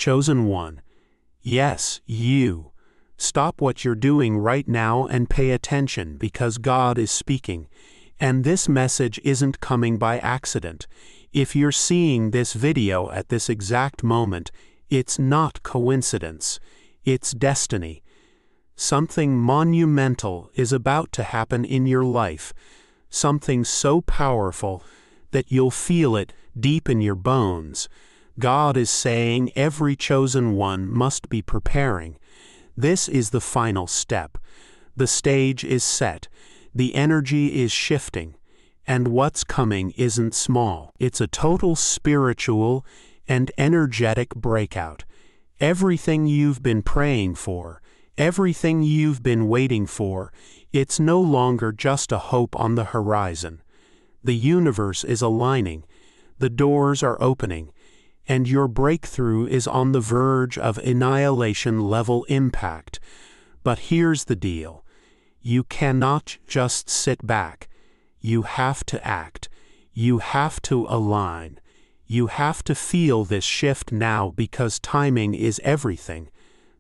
Chosen one. Yes, you. Stop what you're doing right now and pay attention, because God is speaking. And this message isn't coming by accident. If you're seeing this video at this exact moment, it's not coincidence. It's destiny. Something monumental is about to happen in your life. Something so powerful that you'll feel it deep in your bones. God is saying every chosen one must be preparing. This is the final step. The stage is set. The energy is shifting. And what's coming isn't small. It's a total spiritual and energetic breakout. Everything you've been praying for, everything you've been waiting for, it's no longer just a hope on the horizon. The universe is aligning. The doors are opening. And your breakthrough is on the verge of annihilation-level impact. But here's the deal. You cannot just sit back. You have to act. You have to align. You have to feel this shift now, because timing is everything.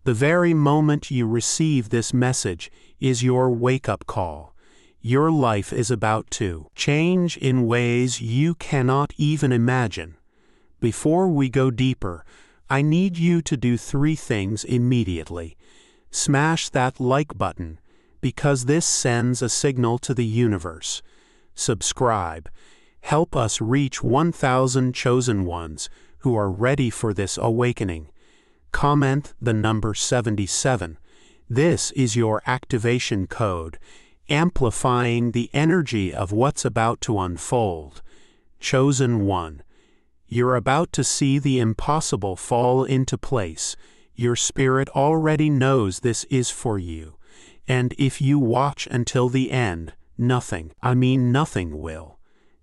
The very moment you receive this message is your wake-up call. Your life is about to change in ways you cannot even imagine. Before we go deeper, I need you to do 3 things immediately. Smash that like button, because this sends a signal to the universe. Subscribe. Help us reach 1,000 chosen ones who are ready for this awakening. Comment the number 77. This is your activation code, amplifying the energy of what's about to unfold. Chosen one. You're about to see the impossible fall into place. Your spirit already knows this is for you. And if you watch until the end, nothing will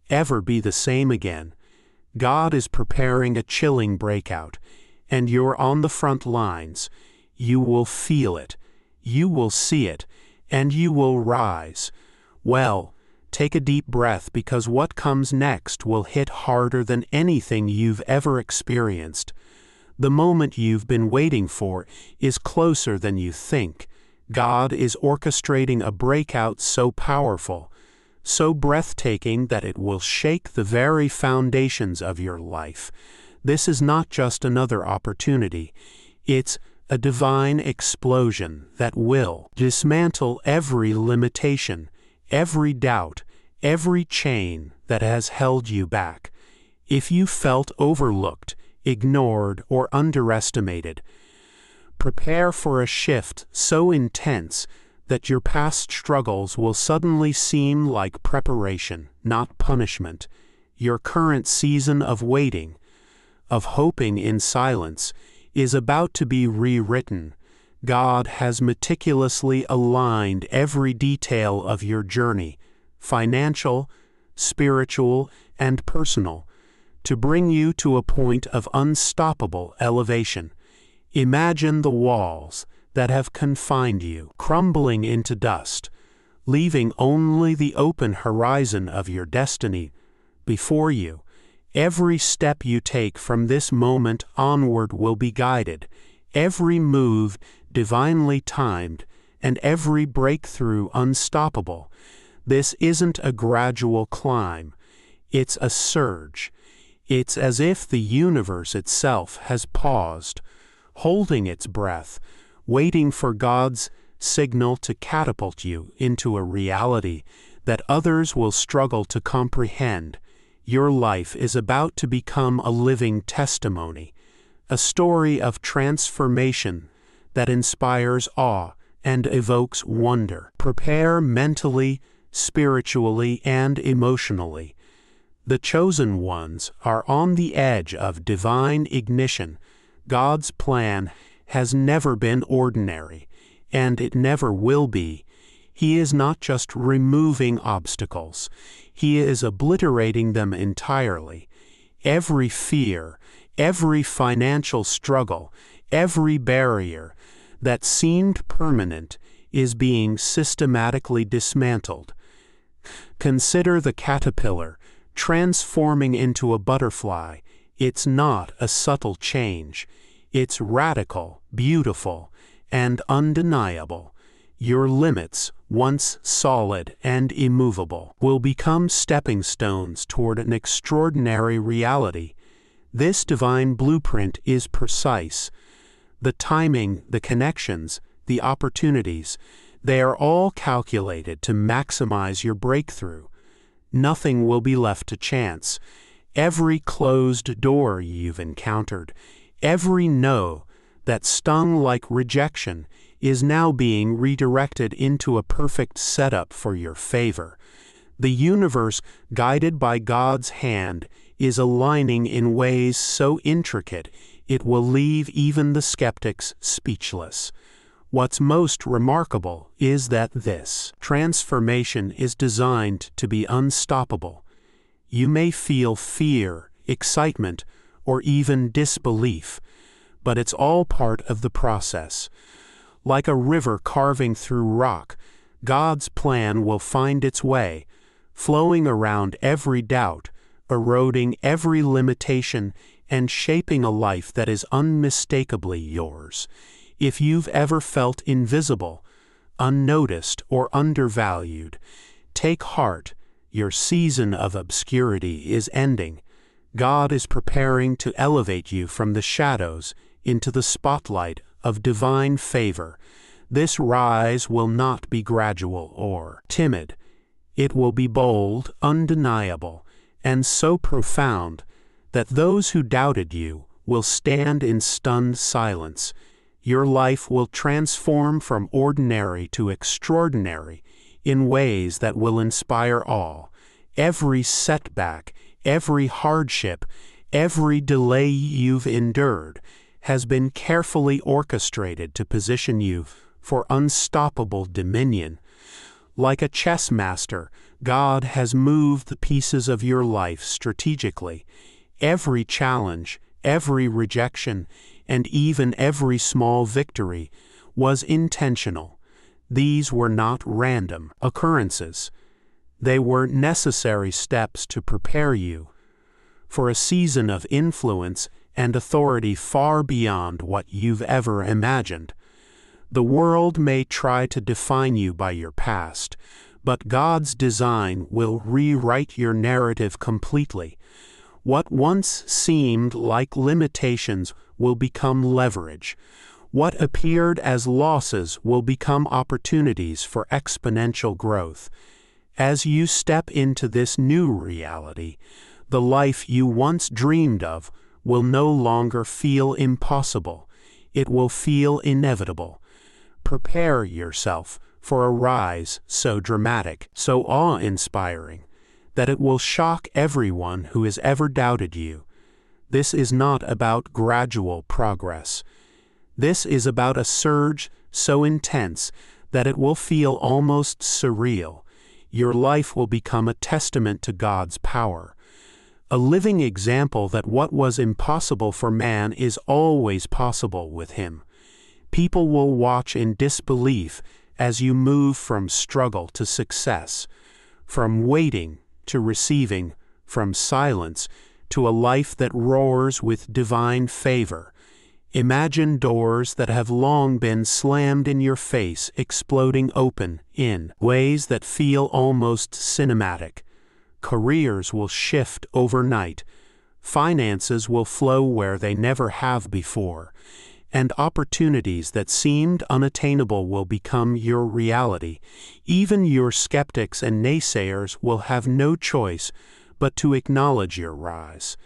ever be the same again. God is preparing a chilling breakout, and you're on the front lines. You will feel it, you will see it, and you will rise. Well, take a deep breath, because what comes next will hit harder than anything you've ever experienced. The moment you've been waiting for is closer than you think. God is orchestrating a breakout so powerful, so breathtaking that it will shake the very foundations of your life. This is not just another opportunity. It's a divine explosion that will dismantle every limitation, every doubt, every chain that has held you back. If you felt overlooked, ignored, or underestimated, prepare for a shift so intense that your past struggles will suddenly seem like preparation, not punishment. Your current season of waiting, of hoping in silence, is about to be rewritten. God has meticulously aligned every detail of your journey, financial, spiritual, and personal, to bring you to a point of unstoppable elevation. Imagine the walls that have confined you crumbling into dust, leaving only the open horizon of your destiny before you. Every step you take from this moment onward will be guided, every move divinely timed, and every breakthrough unstoppable. This isn't a gradual climb, it's a surge. It's as if the universe itself has paused, holding its breath, waiting for God's signal to catapult you into a reality that others will struggle to comprehend. Your life is about to become a living testimony, a story of transformation that inspires awe and evokes wonder. Prepare mentally, spiritually, and emotionally. The chosen ones are on the edge of divine ignition. God's plan has never been ordinary, and it never will be. He is not just removing obstacles, He is obliterating them entirely. Every fear, every financial struggle, every barrier that seemed permanent is being systematically dismantled. Consider the caterpillar transforming into a butterfly. It's not a subtle change. It's radical, beautiful, and undeniable. Your limits, once solid and immovable, will become stepping stones toward an extraordinary reality. This divine blueprint is precise. The timing, the connections, the opportunities, they are all calculated to maximize your breakthrough. Nothing will be left to chance. Every closed door you've encountered, every no that stung like rejection, is now being redirected into a perfect setup for your favor. The universe, guided by God's hand, is aligning in ways so intricate it will leave even the skeptics speechless. What's most remarkable is that this transformation is designed to be unstoppable. You may feel fear, excitement, or even disbelief, but it's all part of the process. Like a river carving through rock, God's plan will find its way, flowing around every doubt, eroding every limitation, and shaping a life that is unmistakably yours. If you've ever felt invisible, unnoticed, or undervalued, take heart. Your season of obscurity is ending. God is preparing to elevate you from the shadows into the spotlight of divine favor. This rise will not be gradual or timid. It will be bold, undeniable, and so profound that those who doubted you will stand in stunned silence. Your life will transform from ordinary to extraordinary in ways that will inspire awe. Every setback, every hardship, every delay you've endured has been carefully orchestrated to position you for unstoppable dominion. Like a chess master, God has moved the pieces of your life strategically. Every challenge, every rejection, and even every small victory was intentional. These were not random occurrences. They were necessary steps to prepare you for a season of influence and authority far beyond what you've ever imagined. The world may try to define you by your past, but God's design will rewrite your narrative completely. What once seemed like limitations will become leverage. What appeared as losses will become opportunities for exponential growth. As you step into this new reality, the life you once dreamed of will no longer feel impossible. It will feel inevitable. Prepare yourself for a rise so dramatic, so awe-inspiring, that it will shock everyone who has ever doubted you. This is not about gradual progress. This is about a surge so intense that it will feel almost surreal. Your life will become a testament to God's power, a living example that what was impossible for man is always possible with Him. People will watch in disbelief as you move from struggle to success, from waiting to receiving, from silence to a life that roars with divine favor. Imagine doors that have long been slammed in your face exploding open in ways that feel almost cinematic. Careers will shift overnight. Finances will flow where they never have before. And opportunities that seemed unattainable will become your reality. Even your skeptics and naysayers will have no choice but to acknowledge your rise.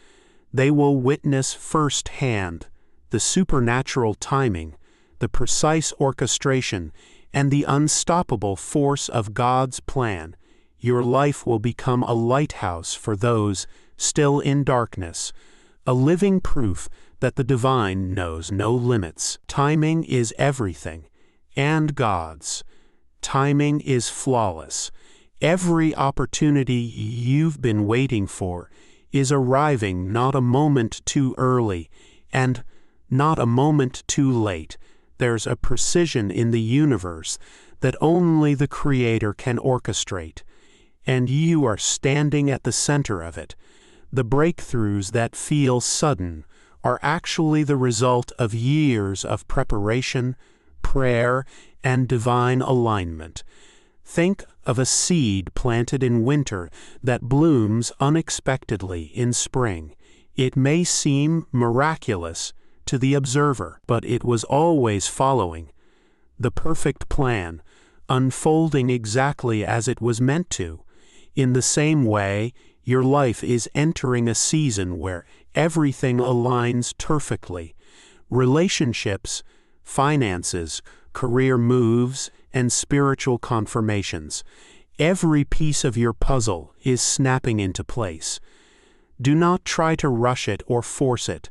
They will witness firsthand the supernatural timing, the precise orchestration, and the unstoppable force of God's plan. Your life will become a lighthouse for those still in darkness, a living proof that the divine knows no limits. Timing is everything, and God's timing is flawless. Every opportunity you've been waiting for is arriving, not a moment too early and not a moment too late. There's a precision in the universe that only the Creator can orchestrate, and you are standing at the center of it. The breakthroughs that feel sudden are actually the result of years of preparation, prayer, and divine alignment. Think of a seed planted in winter that blooms unexpectedly in spring. It may seem miraculous to the observer, but it was always following the perfect plan, unfolding exactly as it was meant to. In the same way, your life is entering a season where everything aligns perfectly. Relationships, finances, career moves, and spiritual confirmations. Every piece of your puzzle is snapping into place. Do not try to rush it or force it.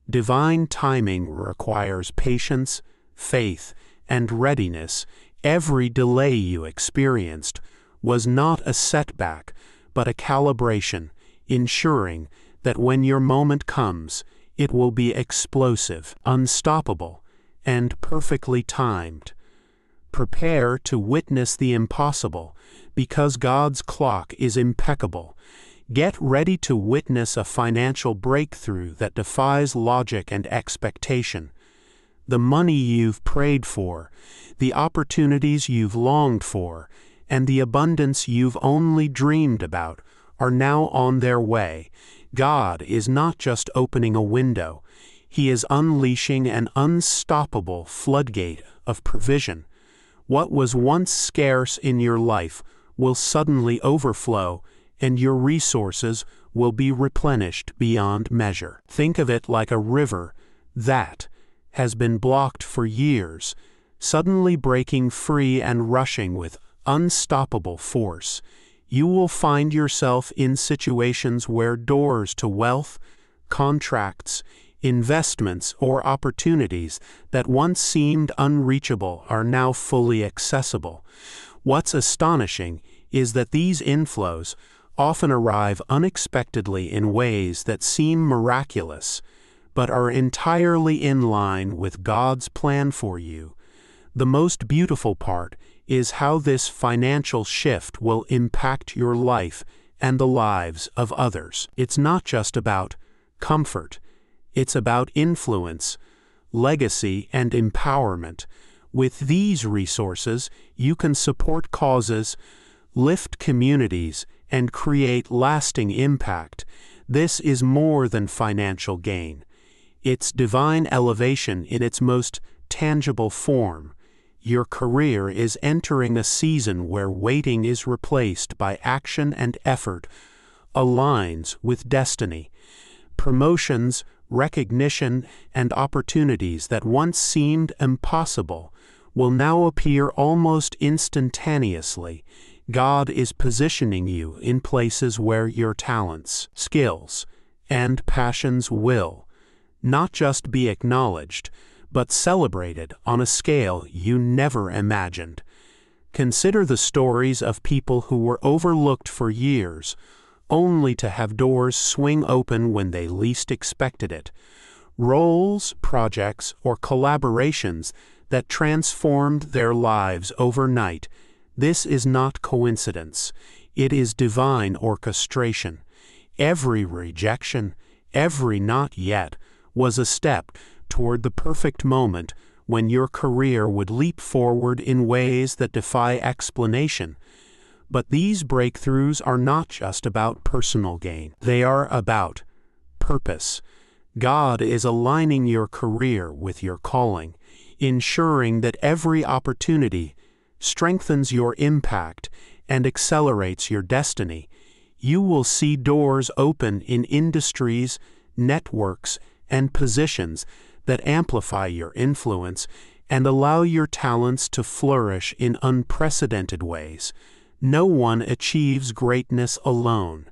Divine timing requires patience, faith, and readiness. Every delay you experienced was not a setback, but a calibration, ensuring that when your moment comes, it will be explosive, unstoppable, and perfectly timed. Prepare to witness the impossible, because God's clock is impeccable. Get ready to witness a financial breakthrough that defies logic and expectation. The money you've prayed for, the opportunities you've longed for, and the abundance you've only dreamed about are now on their way. God is not just opening a window, He is unleashing an unstoppable floodgate of provision. What was once scarce in your life will suddenly overflow, and your resources will be replenished beyond measure. Think of it like a river that has been blocked for years, suddenly breaking free and rushing with unstoppable force. You will find yourself in situations where doors to wealth, contracts, investments, or opportunities that once seemed unreachable are now fully accessible. What's astonishing is that these inflows often arrive unexpectedly in ways that seem miraculous, but are entirely in line with God's plan for you. The most beautiful part is how this financial shift will impact your life and the lives of others. It's not just about comfort. It's about influence, legacy, and empowerment. With these resources, you can support causes, lift communities, and create lasting impact. This is more than financial gain. It's divine elevation in its most tangible form. Your career is entering a season where waiting is replaced by action, and effort aligns with destiny. Promotions, recognition, and opportunities that once seemed impossible will now appear almost instantaneously. God is positioning you in places where your talents, skills, and passions will not just be acknowledged, but celebrated on a scale you never imagined. Consider the stories of people who were overlooked for years, only to have doors swing open when they least expected it. Roles, projects, or collaborations that transformed their lives overnight. This is not coincidence. It is divine orchestration. Every rejection, every not yet, was a step toward the perfect moment when your career would leap forward in ways that defy explanation. But these breakthroughs are not just about personal gain. They are about purpose. God is aligning your career with your calling, ensuring that every opportunity strengthens your impact and accelerates your destiny. You will see doors open in industries, networks, and positions that amplify your influence and allow your talents to flourish in unprecedented ways. No one achieves greatness alone.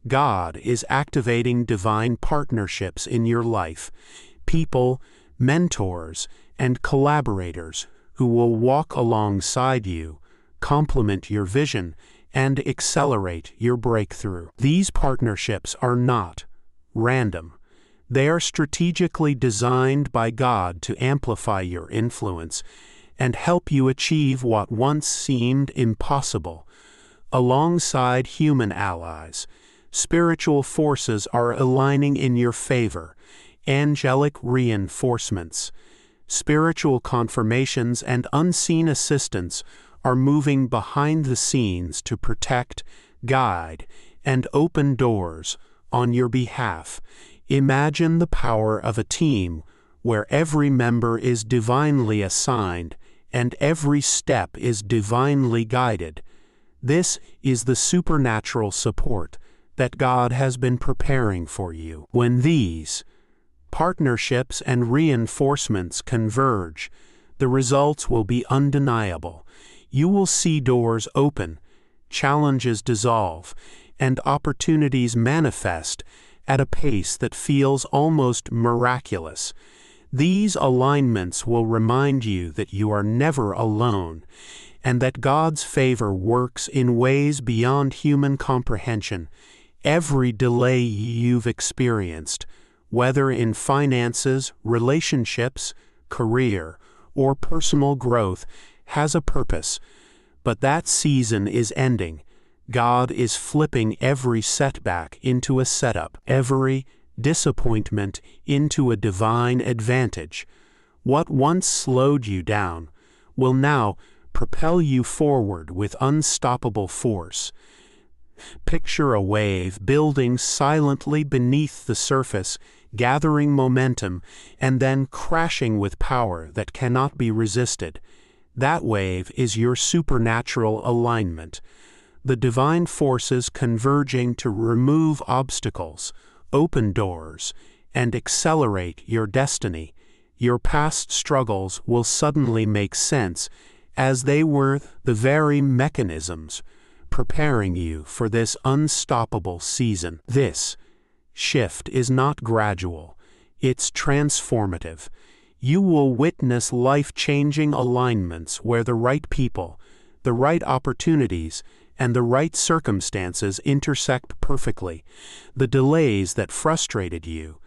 God is activating divine partnerships in your life, people, mentors, and collaborators who will walk alongside you, complement your vision, and accelerate your breakthrough. These partnerships are not random. They are strategically designed by God to amplify your influence and help you achieve what once seemed impossible. Alongside human allies, spiritual forces are aligning in your favor, angelic reinforcements. Spiritual confirmations and unseen assistance are moving behind the scenes to protect, guide, and open doors on your behalf. Imagine the power of a team where every member is divinely assigned and every step is divinely guided. This is the supernatural support that God has been preparing for you. When these partnerships and reinforcements converge, the results will be undeniable. You will see doors open, challenges dissolve, and opportunities manifest at a pace that feels almost miraculous. These alignments will remind you that you are never alone, and that God's favor works in ways beyond human comprehension. Every delay you've experienced, whether in finances, relationships, career, or personal growth, has a purpose. But that season is ending. God is flipping every setback into a setup, every disappointment into a divine advantage. What once slowed you down will now propel you forward with unstoppable force. Picture a wave building silently beneath the surface, gathering momentum, and then crashing with power that cannot be resisted. That wave is your supernatural alignment, the divine forces converging to remove obstacles, open doors, and accelerate your destiny. Your past struggles will suddenly make sense, as they were the very mechanisms preparing you for this unstoppable season. This shift is not gradual, it's transformative. You will witness life-changing alignments where the right people, the right opportunities, and the right circumstances intersect perfectly. The delays that frustrated you,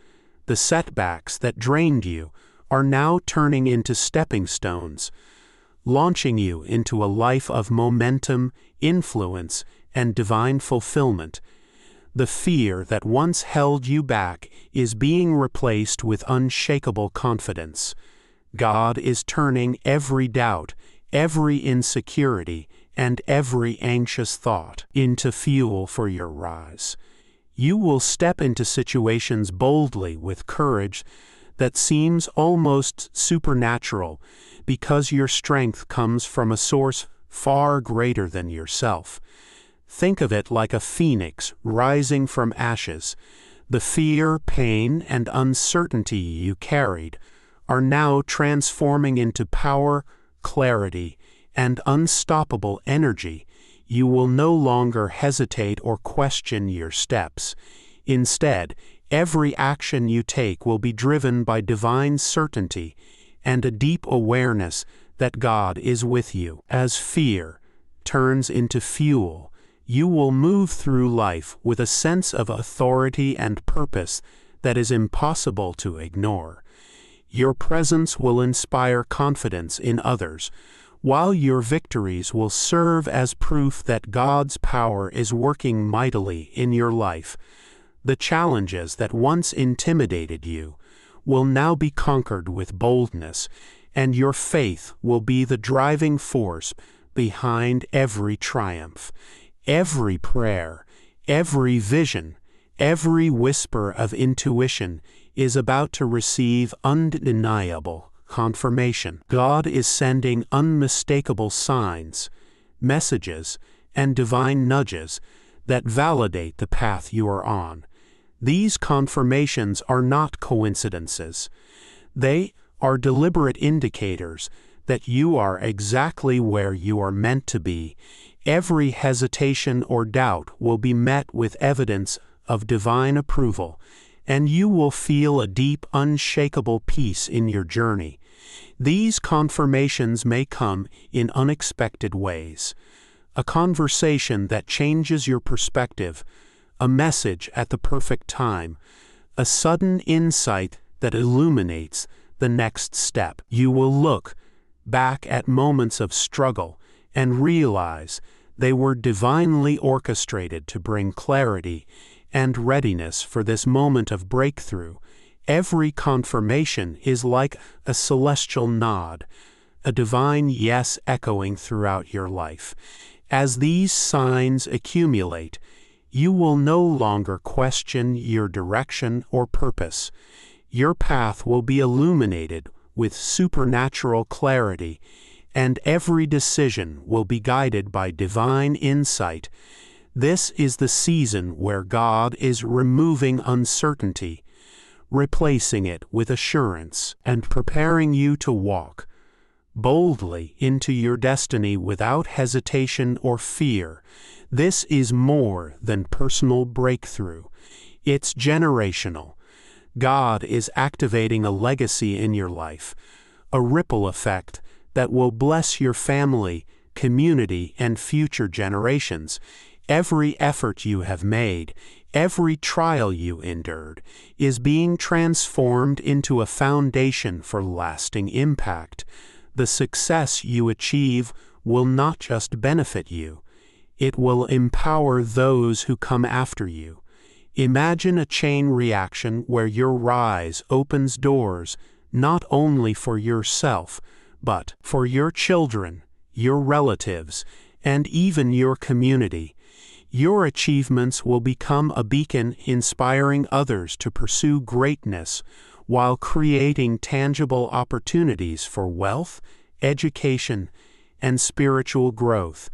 the setbacks that drained you, are now turning into stepping stones, launching you into a life of momentum, influence, and divine fulfillment. The fear that once held you back is being replaced with unshakable confidence. God is turning every doubt, every insecurity, and every anxious thought into fuel for your rise. You will step into situations boldly with courage that seems almost supernatural, because your strength comes from a source far greater than yourself. Think of it like a phoenix rising from ashes. The fear, pain, and uncertainty you carried are now transforming into power, clarity, and unstoppable energy. You will no longer hesitate or question your steps. Instead, every action you take will be driven by divine certainty and a deep awareness that God is with you. As fear turns into fuel, you will move through life with a sense of authority and purpose that is impossible to ignore. Your presence will inspire confidence in others, while your victories will serve as proof that God's power is working mightily in your life. The challenges that once intimidated you will now be conquered with boldness, and your faith will be the driving force behind every triumph. Every prayer, every vision, every whisper of intuition is about to receive undeniable confirmation. God is sending unmistakable signs, messages, and divine nudges that validate the path you are on. These confirmations are not coincidences. They are deliberate indicators that you are exactly where you are meant to be. Every hesitation or doubt will be met with evidence of divine approval, and you will feel a deep, unshakable peace in your journey. These confirmations may come in unexpected ways. A conversation that changes your perspective, a message at the perfect time, a sudden insight that illuminates the next step. You will look back at moments of struggle and realize they were divinely orchestrated to bring clarity and readiness for this moment of breakthrough. Every confirmation is like a celestial nod, a divine yes echoing throughout your life. As these signs accumulate, you will no longer question your direction or purpose. Your path will be illuminated with supernatural clarity, and every decision will be guided by divine insight. This is the season where God is removing uncertainty, replacing it with assurance, and preparing you to walk boldly into your destiny without hesitation or fear. This is more than personal breakthrough. It's generational. God is activating a legacy in your life, a ripple effect that will bless your family, community, and future generations. Every effort you have made, every trial you endured, is being transformed into a foundation for lasting impact. The success you achieve will not just benefit you, it will empower those who come after you. Imagine a chain reaction where your rise opens doors not only for yourself, but for your children, your relatives, and even your community. Your achievements will become a beacon inspiring others to pursue greatness while creating tangible opportunities for wealth, education, and spiritual growth.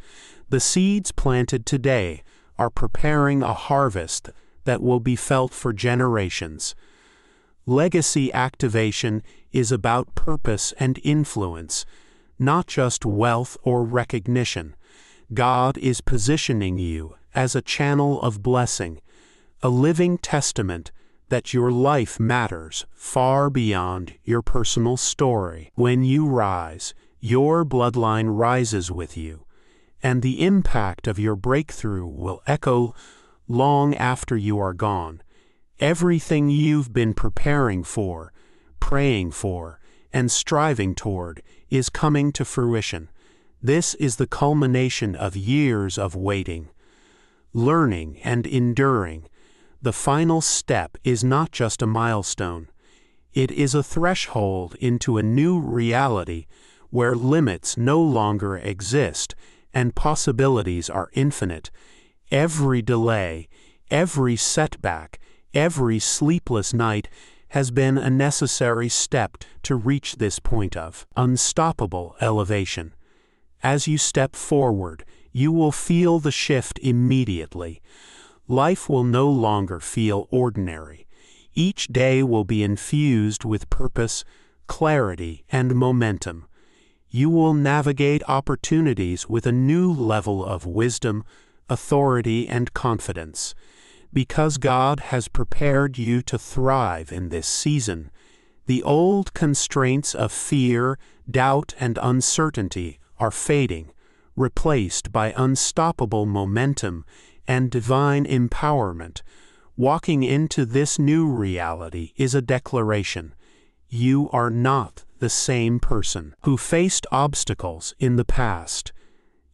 The seeds planted today are preparing a harvest that will be felt for generations. Legacy activation is about purpose and influence, not just wealth or recognition. God is positioning you as a channel of blessing, a living testament that your life matters far beyond your personal story. When you rise, your bloodline rises with you, and the impact of your breakthrough will echo long after you are gone. Everything you've been preparing for, praying for, and striving toward is coming to fruition. This is the culmination of years of waiting, learning, and enduring. The final step is not just a milestone. It is a threshold into a new reality where limits no longer exist and possibilities are infinite. Every delay, every setback, every sleepless night has been a necessary step to reach this point of unstoppable elevation. As you step forward, you will feel the shift immediately. Life will no longer feel ordinary. Each day will be infused with purpose, clarity, and momentum. You will navigate opportunities with a new level of wisdom, authority, and confidence. Because God has prepared you to thrive in this season, the old constraints of fear, doubt, and uncertainty are fading, replaced by unstoppable momentum and divine empowerment. Walking into this new reality is a declaration. You are not the same person who faced obstacles in the past.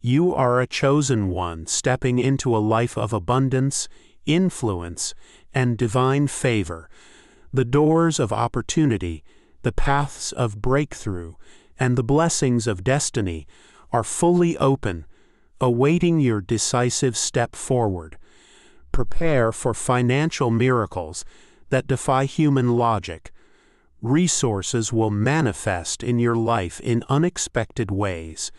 You are a chosen one stepping into a life of abundance, influence, and divine favor. The doors of opportunity, the paths of breakthrough, and the blessings of destiny are fully open, awaiting your decisive step forward. Prepare for financial miracles that defy human logic. Resources will manifest in your life in unexpected ways.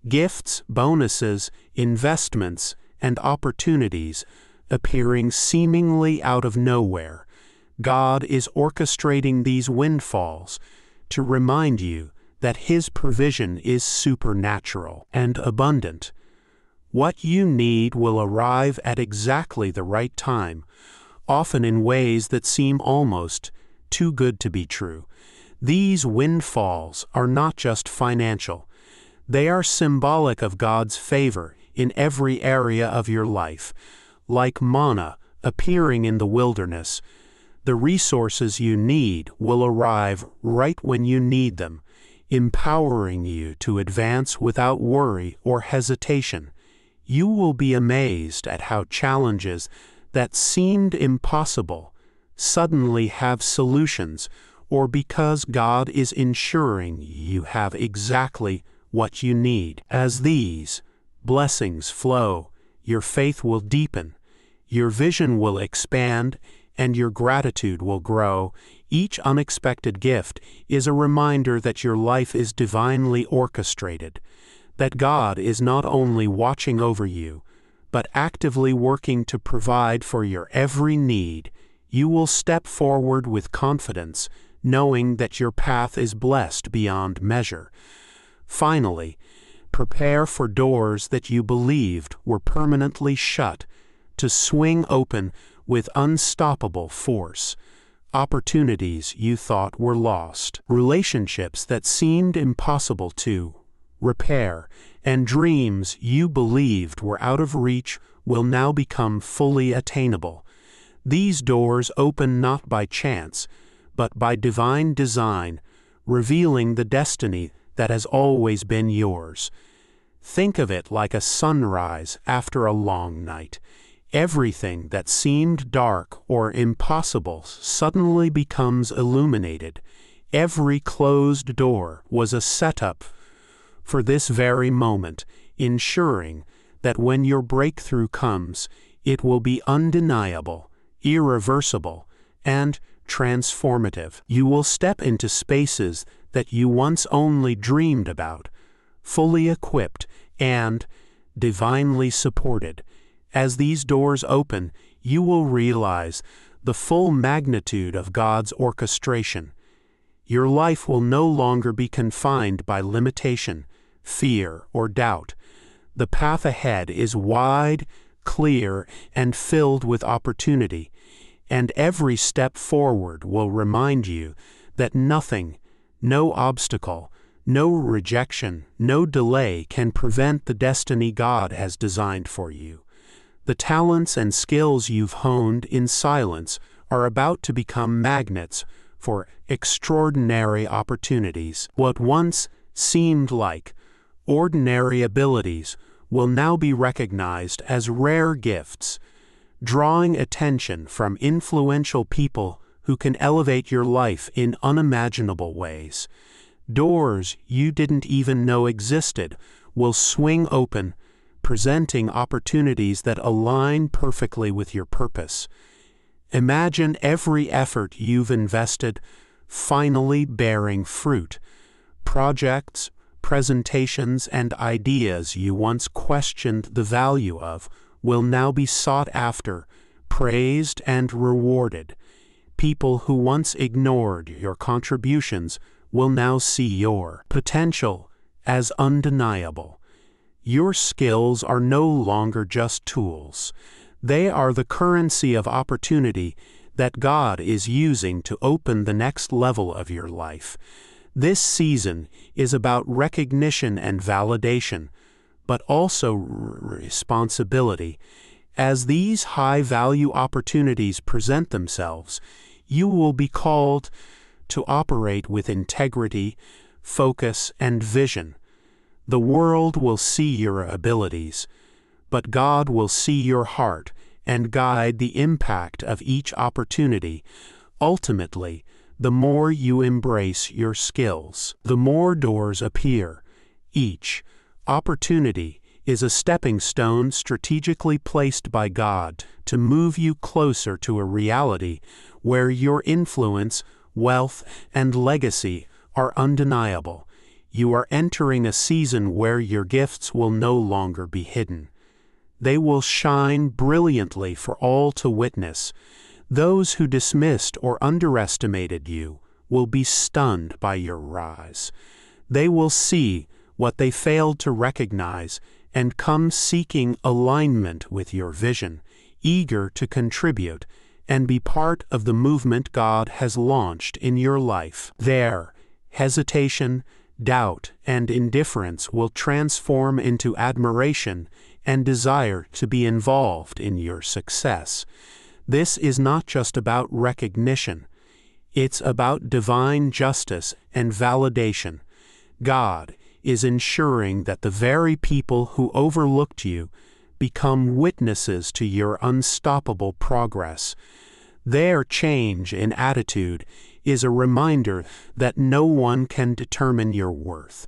Gifts, bonuses, investments, and opportunities appearing seemingly out of nowhere. God is orchestrating these windfalls to remind you that His provision is supernatural and abundant. What you need will arrive at exactly the right time, often in ways that seem almost too good to be true. These windfalls are not just financial. They are symbolic of God's favor in every area of your life. Like manna appearing in the wilderness, the resources you need will arrive right when you need them, empowering you to advance without worry or hesitation. You will be amazed at how challenges that seemed impossible suddenly have solutions, or because God is ensuring you have exactly what you need. As these blessings flow, your faith will deepen, your vision will expand, and your gratitude will grow. Each unexpected gift is a reminder that your life is divinely orchestrated, that God is not only watching over you, but actively working to provide for your every need. You will step forward with confidence, knowing that your path is blessed beyond measure. Finally, prepare for doors that you believed were permanently shut to swing open with unstoppable force. Opportunities you thought were lost, relationships that seemed impossible to repair, and dreams you believed were out of reach will now become fully attainable. These doors open not by chance, but by divine design, revealing the destiny that has always been yours. Think of it like a sunrise after a long night. Everything that seemed dark or impossible suddenly becomes illuminated. Every closed door was a setup for this very moment, ensuring that when your breakthrough comes, it will be undeniable, irreversible, and transformative. You will step into spaces that you once only dreamed about, fully equipped and divinely supported. As these doors open, you will realize the full magnitude of God's orchestration. Your life will no longer be confined by limitation, fear, or doubt. The path ahead is wide, clear, and filled with opportunity, and every step forward will remind you that nothing, no obstacle, no rejection, no delay can prevent the destiny God has designed for you. The talents and skills you've honed in silence are about to become magnets for extraordinary opportunities. What once seemed like ordinary abilities will now be recognized as rare gifts, drawing attention from influential people who can elevate your life in unimaginable ways. Doors you didn't even know existed will swing open, presenting opportunities that align perfectly with your purpose. Imagine every effort you've invested finally bearing fruit. Projects, presentations, and ideas you once questioned the value of will now be sought after, praised, and rewarded. People who once ignored your contributions will now see your potential as undeniable. Your skills are no longer just tools. They are the currency of opportunity that God is using to open the next level of your life. This season is about recognition and validation, but also responsibility. As these high-value opportunities present themselves, you will be called to operate with integrity, focus, and vision. The world will see your abilities, but God will see your heart and guide the impact of each opportunity. Ultimately, the more you embrace your skills, the more doors appear. Each opportunity is a stepping stone strategically placed by God to move you closer to a reality where your influence, wealth, and legacy are undeniable. You are entering a season where your gifts will no longer be hidden. They will shine brilliantly for all to witness. Those who dismissed or underestimated you will be stunned by your rise. They will see what they failed to recognize and come seeking alignment with your vision, eager to contribute and be part of the movement God has launched in your life. There, hesitation, doubt, and indifference will transform into admiration and desire to be involved in your success. This is not just about recognition. It's about divine justice and validation. God is ensuring that the very people who overlooked you become witnesses to your unstoppable progress. Their change in attitude is a reminder that no one can determine your worth.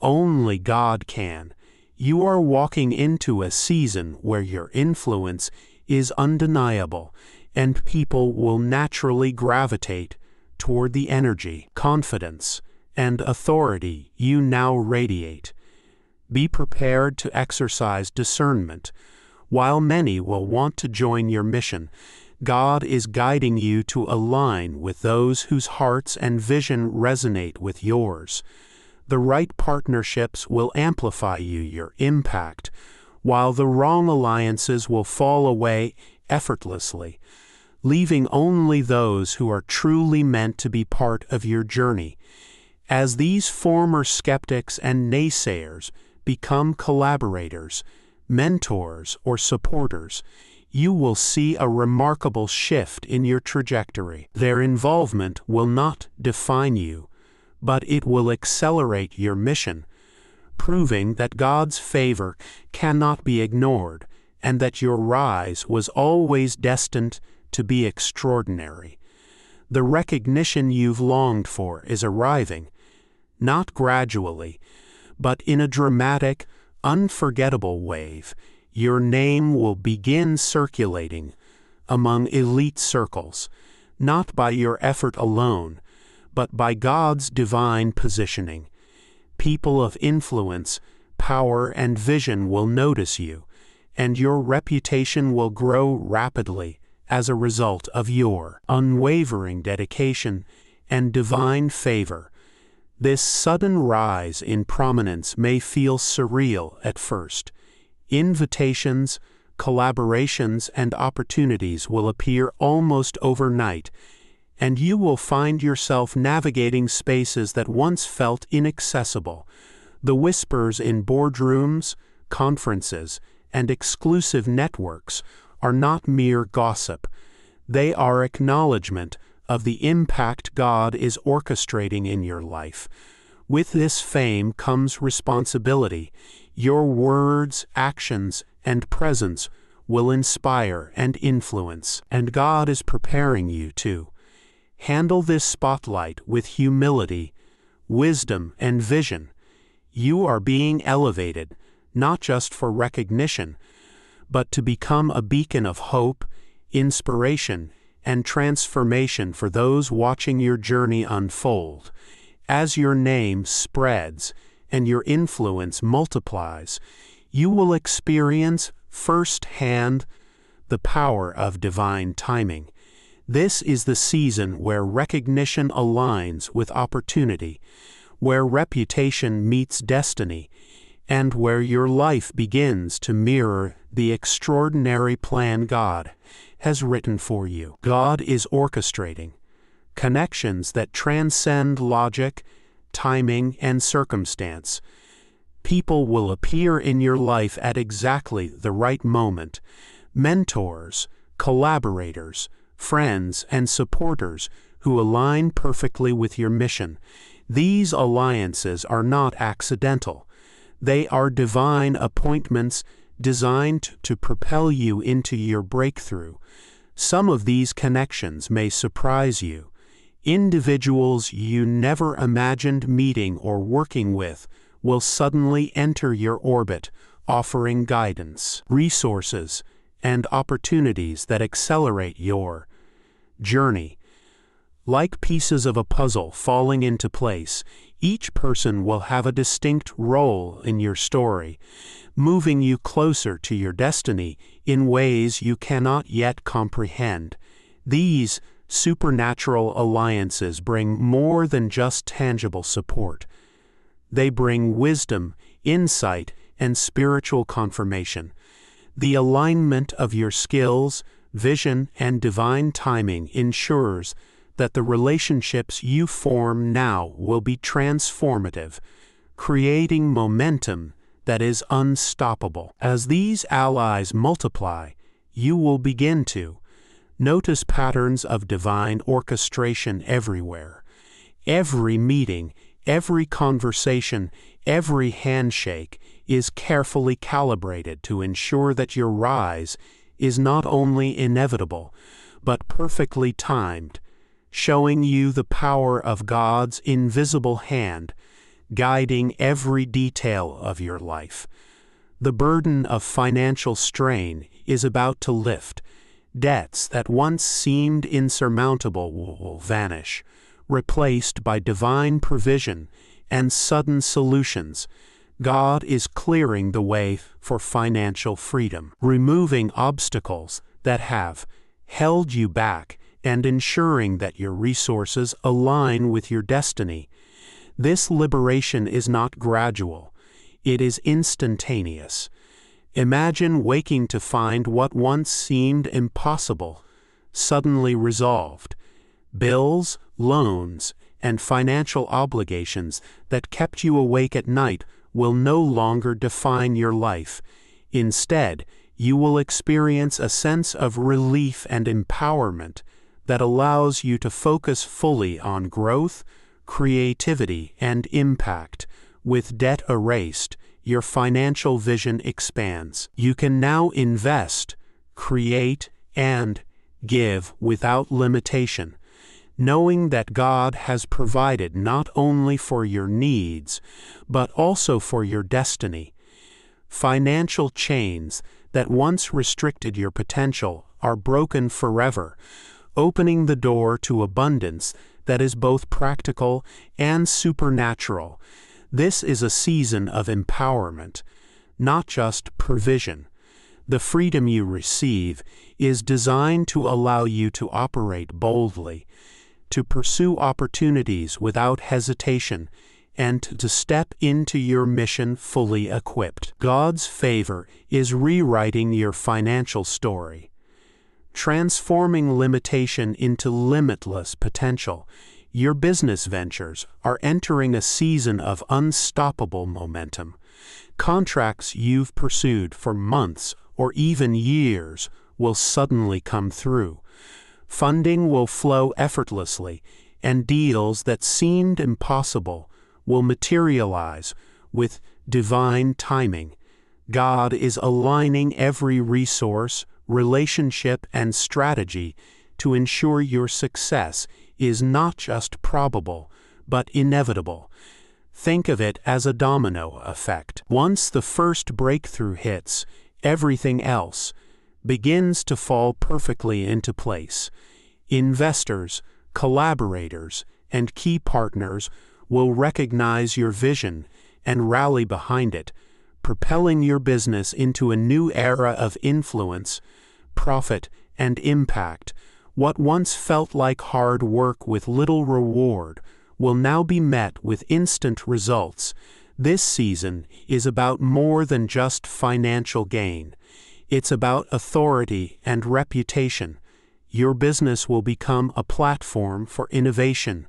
Only God can. You are walking into a season where your influence is undeniable, and people will naturally gravitate toward the energy, confidence, and authority you now radiate. Be prepared to exercise discernment. While many will want to join your mission, God is guiding you to align with those whose hearts and vision resonate with yours. The right partnerships will amplify your impact, while the wrong alliances will fall away effortlessly, leaving only those who are truly meant to be part of your journey. As these former skeptics and naysayers become collaborators, mentors, or supporters, you will see a remarkable shift in your trajectory. Their involvement will not define you, but it will accelerate your mission, proving that God's favor cannot be ignored and that your rise was always destined to be extraordinary. The recognition you've longed for is arriving, not gradually, but in a dramatic, unforgettable wave. Your name will begin circulating among elite circles, not by your effort alone, but by God's divine positioning. People of influence, power, and vision will notice you, and your reputation will grow rapidly as a result of your unwavering dedication and divine favor. This sudden rise in prominence may feel surreal at first. Invitations, collaborations, and opportunities will appear almost overnight, and you will find yourself navigating spaces that once felt inaccessible. The whispers in boardrooms, conferences, and exclusive networks are not mere gossip. They are acknowledgement of the impact God is orchestrating in your life. With this fame comes responsibility. Your words, actions, and presence will inspire and influence, and God is preparing you to handle this spotlight with humility, wisdom, and vision. You are being elevated, not just for recognition, but to become a beacon of hope, inspiration, and transformation for those watching your journey unfold. As your name spreads and your influence multiplies, you will experience firsthand the power of divine timing. This is the season where recognition aligns with opportunity, where reputation meets destiny, and where your life begins to mirror the extraordinary plan God has written for you. God is orchestrating connections that transcend logic, timing, and circumstance. People will appear in your life at exactly the right moment. Mentors, collaborators, friends, and supporters who align perfectly with your mission. These alliances are not accidental. They are divine appointments designed to propel you into your breakthrough. Some of these connections may surprise you. Individuals you never imagined meeting or working with will suddenly enter your orbit, offering guidance, resources, and opportunities that accelerate your journey. Like pieces of a puzzle falling into place, each person will have a distinct role in your story, moving you closer to your destiny in ways you cannot yet comprehend. These supernatural alliances bring more than just tangible support. They bring wisdom, insight, and spiritual confirmation. The alignment of your skills, vision, and divine timing ensures that the relationships you form now will be transformative, creating momentum that is unstoppable. As these allies multiply, you will begin to notice patterns of divine orchestration everywhere. Every meeting, every conversation, every handshake is carefully calibrated to ensure that your rise is not only inevitable, but perfectly timed, showing you the power of God's invisible hand, guiding every detail of your life. The burden of financial strain is about to lift. Debts that once seemed insurmountable will vanish, replaced by divine provision and sudden solutions. God is clearing the way for financial freedom, removing obstacles that have held you back and ensuring that your resources align with your destiny. This liberation is not gradual, it is instantaneous. Imagine waking to find what once seemed impossible, suddenly resolved. Bills, loans, and financial obligations that kept you awake at night will no longer define your life. Instead, you will experience a sense of relief and empowerment that allows you to focus fully on growth, creativity, and impact. With debt erased, your financial vision expands. You can now invest, create, and give without limitation, knowing that God has provided not only for your needs, but also for your destiny. Financial chains that once restricted your potential are broken forever, opening the door to abundance that is both practical and supernatural. This is a season of empowerment, not just provision. The freedom you receive is designed to allow you to operate boldly, to pursue opportunities without hesitation, and to step into your mission fully equipped. God's favor is rewriting your financial story, transforming limitation into limitless potential. Your business ventures are entering a season of unstoppable momentum. Contracts you've pursued for months or even years will suddenly come through. Funding will flow effortlessly, and deals that seemed impossible will materialize with divine timing. God is aligning every resource, relationship, and strategy to ensure your success is not just probable, but inevitable. Think of it as a domino effect. Once the first breakthrough hits, everything else begins to fall perfectly into place. Investors, collaborators, and key partners will recognize your vision and rally behind it, propelling your business into a new era of influence, profit, and impact. What once felt like hard work with little reward will now be met with instant results. This season is about more than just financial gain. It's about authority and reputation. Your business will become a platform for innovation,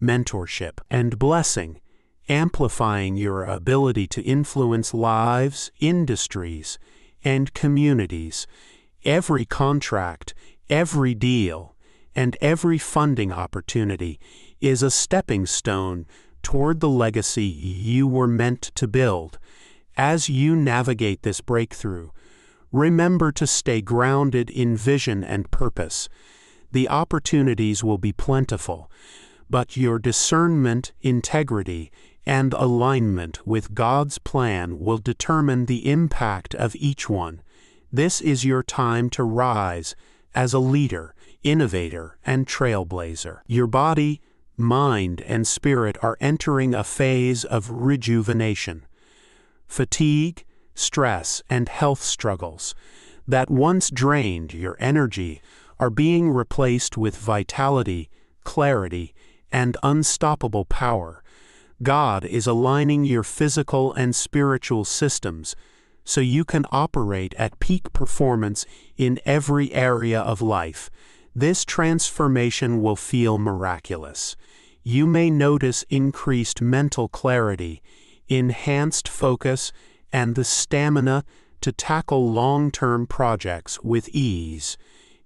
mentorship, and blessing, amplifying your ability to influence lives, industries, and communities. Every contract, every deal, and every funding opportunity is a stepping stone toward the legacy you were meant to build. As you navigate this breakthrough, remember to stay grounded in vision and purpose. The opportunities will be plentiful, but your discernment, integrity, and alignment with God's plan will determine the impact of each one. This is your time to rise as a leader, innovator, and trailblazer. Your body, mind, and spirit are entering a phase of rejuvenation. Fatigue, stress, and health struggles that once drained your energy are being replaced with vitality, clarity, and unstoppable power. God is aligning your physical and spiritual systems so you can operate at peak performance in every area of life. This transformation will feel miraculous. You may notice increased mental clarity, enhanced focus, and the stamina to tackle long-term projects with ease.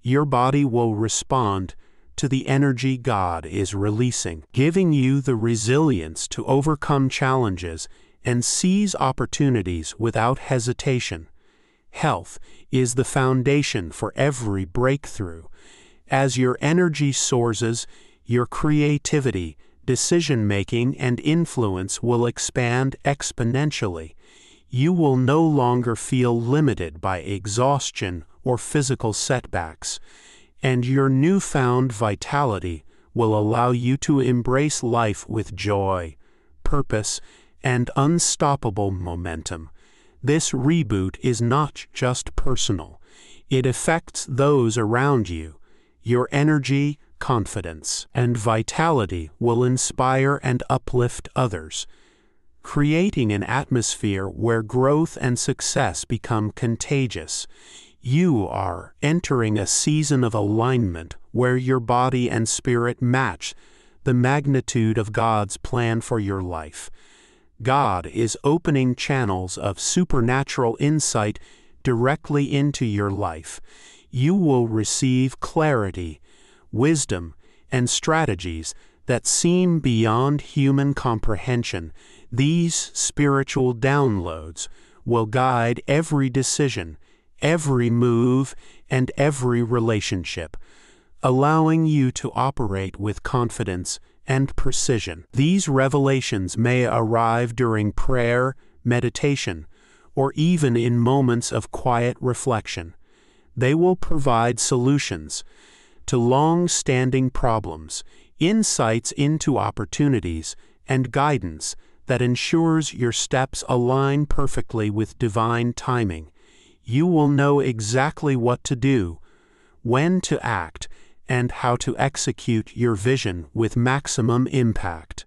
Your body will respond to the energy God is releasing, giving you the resilience to overcome challenges and seize opportunities without hesitation. Health is the foundation for every breakthrough, As your energy soars, your creativity, decision-making, and influence will expand exponentially. You will no longer feel limited by exhaustion or physical setbacks, and your newfound vitality will allow you to embrace life with joy, purpose, and unstoppable momentum. This reboot is not just personal. It affects those around you. Your energy, confidence, and vitality will inspire and uplift others, creating an atmosphere where growth and success become contagious. You are entering a season of alignment where your body and spirit match the magnitude of God's plan for your life. God is opening channels of supernatural insight directly into your life. You will receive clarity, wisdom, and strategies that seem beyond human comprehension. These spiritual downloads will guide every decision, every move, and every relationship, allowing you to operate with confidence and precision. These revelations may arrive during prayer, meditation, or even in moments of quiet reflection. They will provide solutions to long-standing problems, insights into opportunities, and guidance that ensures your steps align perfectly with divine timing. You will know exactly what to do, when to act, and how to execute your vision with maximum impact.